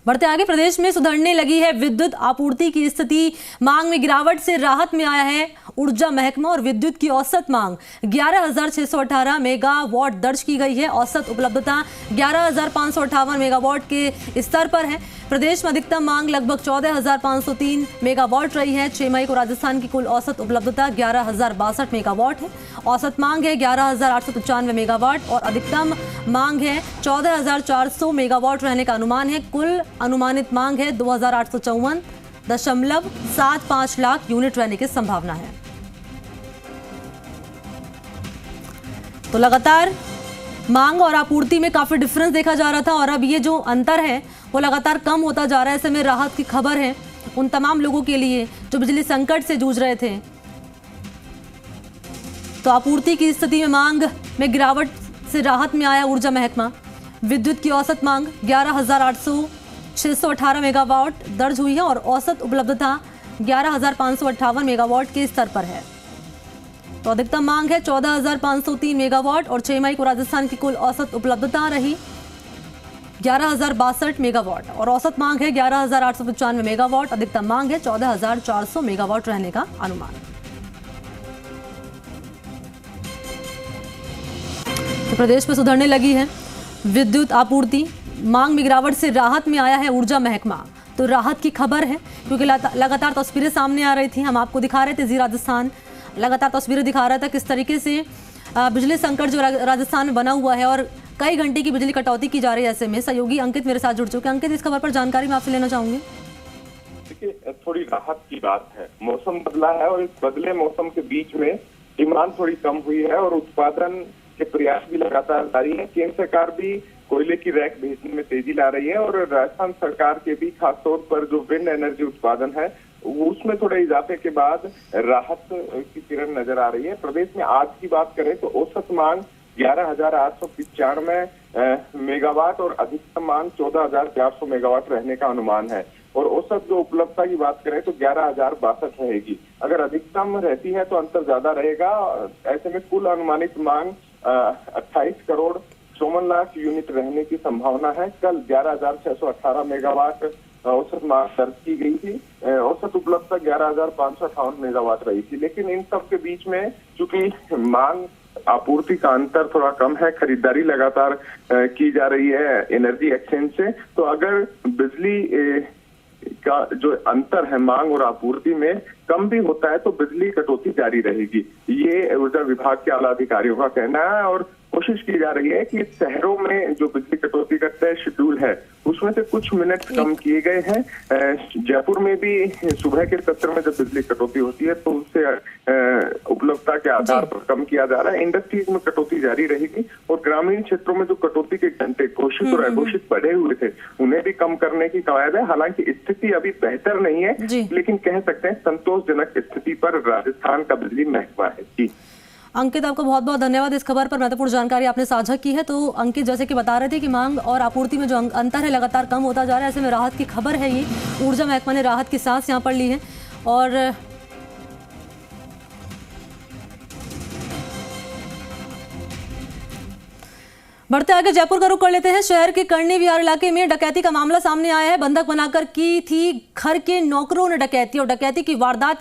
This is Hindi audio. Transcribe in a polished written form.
बढ़ते आगे, प्रदेश में सुधरने लगी है विद्युत आपूर्ति की स्थिति। मांग में गिरावट से राहत में आया है ऊर्जा महकमा और विद्युत की औसत मांग 11,618 मेगावाट दर्ज की गई है। औसत उपलब्धता 11,558 मेगावाट के स्तर पर है। प्रदेश में अधिकतम मांग लगभग 14,503 मेगावाट रही है। 6 मई को राजस्थान की कुल औसत उपलब्धता 11,062 मेगावाट है। औसत मांग है 11,895 मेगावाट और अधिकतम मांग है 14,400 मेगावाट रहने का अनुमान है। कुल अनुमानित मांग है 2,854.75 लाख यूनिट रहने की संभावना है। तो लगातार मांग और आपूर्ति में काफी डिफरेंस देखा जा रहा था और अब ये जो अंतर है वो लगातार कम होता जा रहा है। ऐसे में राहत की खबर है उन तमाम लोगों के लिए जो बिजली संकट से जूझ रहे थे। तो आपूर्ति की स्थिति में मांग में गिरावट से राहत में आया ऊर्जा महकमा। विद्युत की औसत मांग 11,618 मेगावाट दर्ज हुई है और औसत उपलब्धता 11,558 मेगावाट के स्तर पर है। तो अधिकतम मांग है 14,503 मेगावाट और 6 मई को राजस्थान की कुल औसत उपलब्धता रही 11,062 मेगावाट और औसत मांग है 11,895 मेगावाट। अधिकतम मांग है 14,400 मेगावाट रहने का अनुमान। तो प्रदेश में सुधरने लगी है विद्युत आपूर्ति। मांग में गिरावट से राहत में आया है ऊर्जा महकमा। तो राहत की खबर है क्योंकि लगातार तस्वीरें सामने आ रही थी। हम आपको दिखा रहे थे जी राजस्थान लगातार तस्वीरें दिखा रहा था किस तरीके से बिजली संकट जो राजस्थान में बना हुआ है और कई घंटे की बिजली कटौती की जा रही है। ऐसे में सहयोगी अंकित मेरे साथ जुड़ चुके हैं। अंकित, इस खबर पर जानकारी मैं आपसे लेना चाहूंगी। देखिए, थोड़ी राहत की बात है। मौसम बदला है और इस बदले मौसम के बीच में डिमांड थोड़ी कम हुई है और उत्पादन के प्रयास भी लगातार जारी है। केंद्र सरकार भी कोयले की रैक भेजने में तेजी ला रही है और राजस्थान सरकार के भी खासतौर पर जो विंड एनर्जी उत्पादन है उसमें थोड़े इजाफे के बाद राहत की किरण नजर आ रही है। प्रदेश में आज की बात करें तो औसत मांग 11,895 मेगावाट और अधिकतम मांग 14,400 मेगावाट रहने का अनुमान है और औसत जो उपलब्धता की बात करें तो 11,062 रहेगी। अगर अधिकतम रहती है तो अंतर ज्यादा रहेगा। ऐसे में कुल अनुमानित मांग 28 करोड़ 54 लाख यूनिट रहने की संभावना है। कल 11,618 मेगावाट औसत मांग दर्ज की गई थी। औसत उपलब्धता 11,558 मेगावाट रही थी। लेकिन इन सब के बीच में चूंकि मांग आपूर्ति का अंतर थोड़ा कम है, खरीदारी लगातार की जा रही है एनर्जी एक्सचेंज से, तो अगर बिजली का जो अंतर है मांग और आपूर्ति में कम भी होता है तो बिजली कटौती जारी रहेगी। ये ऊर्जा विभाग के आला अधिकारियों का कहना है और कोशिश की जा रही है कि शहरों में जो बिजली कटौती का तय शेड्यूल है उसमें से कुछ मिनट कम किए गए हैं। जयपुर में भी सुबह के सत्र में जब बिजली कटौती होती है तो उससे उपलब्धता के आधार पर कम किया जा रहा है। इंडस्ट्रीज में कटौती जारी रहेगी और ग्रामीण क्षेत्रों में जो कटौती के घंटे घोषित और अघोषित बढ़े हुए थे उन्हें भी कम करने की कवायद है। हालांकि स्थिति अभी बेहतर नहीं है लेकिन कह सकते हैं संतोषजनक स्थिति पर राजस्थान का बिजली महकमा है। जी अंकित, आपका बहुत बहुत धन्यवाद इस खबर पर महत्वपूर्ण जानकारी आपने साझा की है। तो अंकित, जैसे कि बता रहे थे कि मांग और आपूर्ति में जो अंतर है लगातार कम होता जा रहा है। ऐसे में राहत की खबर है। ये ऊर्जा महकमा ने राहत की सांस यहाँ पर ली है। और बढ़ते आगे जयपुर का रुख कर लेते हैं। शहर के करनी विहार इलाके में डकैती का मामला सामने आया है। बंधक बनाकर की थी घर के नौकरों ने डकैती और डकैती की वारदात